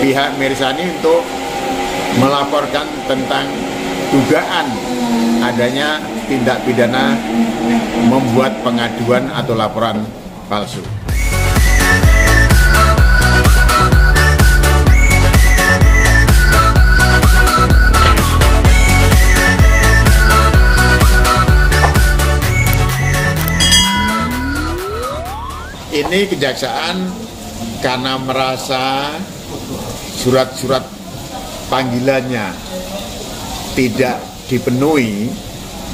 pihak Mirzani untuk melaporkan tentang dugaan adanya tindak pidana membuat pengaduan atau laporan palsu. Ini kejaksaan karena merasa surat-surat panggilannya tidak dipenuhi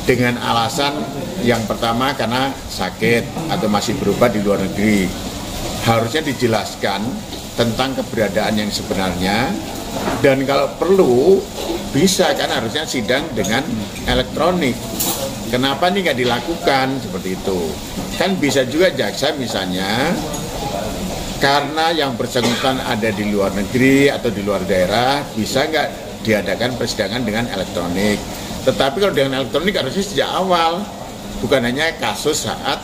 dengan alasan yang pertama karena sakit atau masih berobat di luar negeri. Harusnya dijelaskan tentang keberadaan yang sebenarnya, dan kalau perlu bisa kan harusnya sidang dengan elektronik. Kenapa ini nggak dilakukan seperti itu? Kan bisa juga jaksa misalnya karena yang bersangkutan ada di luar negeri atau di luar daerah, bisa nggak diadakan persidangan dengan elektronik. Tetapi kalau dengan elektronik harusnya sejak awal, bukan hanya kasus saat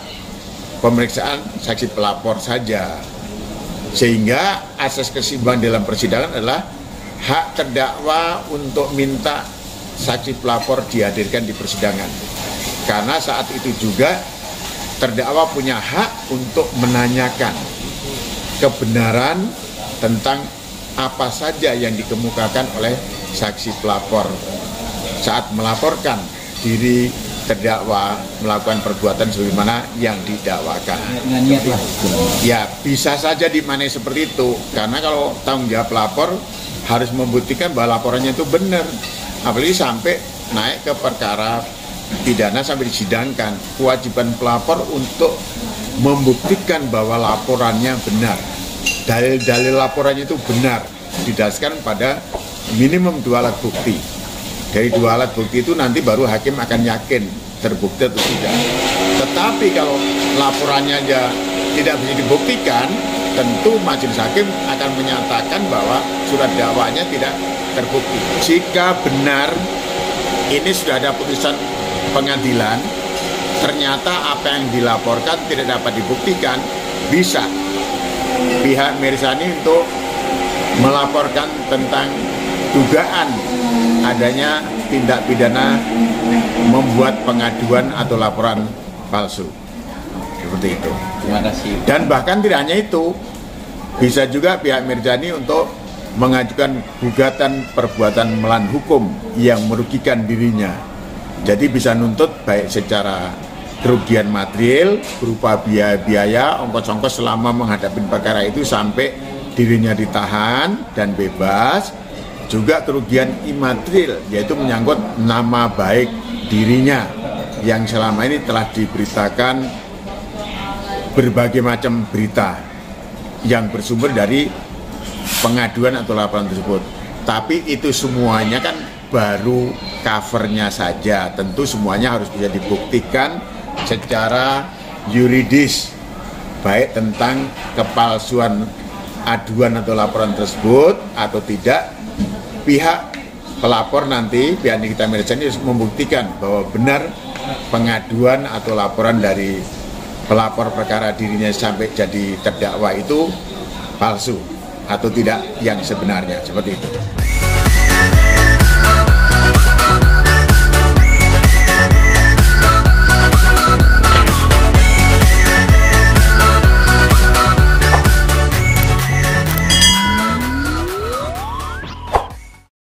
pemeriksaan saksi pelapor saja. Sehingga asas keseimbangan dalam persidangan adalah hak terdakwa untuk minta saksi pelapor dihadirkan di persidangan. Karena saat itu juga terdakwa punya hak untuk menanyakan kebenaran tentang apa saja yang dikemukakan oleh saksi pelapor saat melaporkan diri terdakwa melakukan perbuatan sebagaimana yang didakwakan. Ya bisa saja dimaknai seperti itu, karena kalau tanggung jawab pelapor harus membuktikan bahwa laporannya itu benar, apalagi sampai naik ke perkara pidana sampai disidangkan. Kewajiban pelapor untuk membuktikan bahwa laporannya benar, dalil-dalil laporannya itu benar, didasarkan pada minimum 2 alat bukti. Dari 2 alat bukti itu nanti baru hakim akan yakin terbukti atau tidak. Tetapi kalau laporannya aja tidak bisa dibuktikan, tentu majelis hakim akan menyatakan bahwa surat dakwanya tidak terbukti. Jika benar ini sudah ada putusan pengadilan, ternyata apa yang dilaporkan tidak dapat dibuktikan, bisa pihak Mirzani untuk melaporkan tentang dugaan adanya tindak pidana membuat pengaduan atau laporan palsu. Seperti itu. Terima kasih. Dan bahkan tidak hanya itu, bisa juga pihak Mirzani untuk mengajukan gugatan perbuatan melawan hukum yang merugikan dirinya. Jadi bisa nuntut baik secara kerugian material berupa biaya-biaya, ongkos-ongkos selama menghadapi perkara itu sampai dirinya ditahan dan bebas. Juga kerugian imaterial, yaitu menyangkut nama baik dirinya yang selama ini telah diberitakan berbagai macam berita yang bersumber dari pengaduan atau laporan tersebut. Tapi itu semuanya kan baru covernya saja. Tentu semuanya harus bisa dibuktikan secara yuridis, baik tentang kepalsuan aduan atau laporan tersebut atau tidak. Pihak pelapor nanti, pihak Nikita Mirzani harus membuktikan bahwa benar pengaduan atau laporan dari pelapor perkara dirinya sampai jadi terdakwa itu palsu atau tidak yang sebenarnya, seperti itu.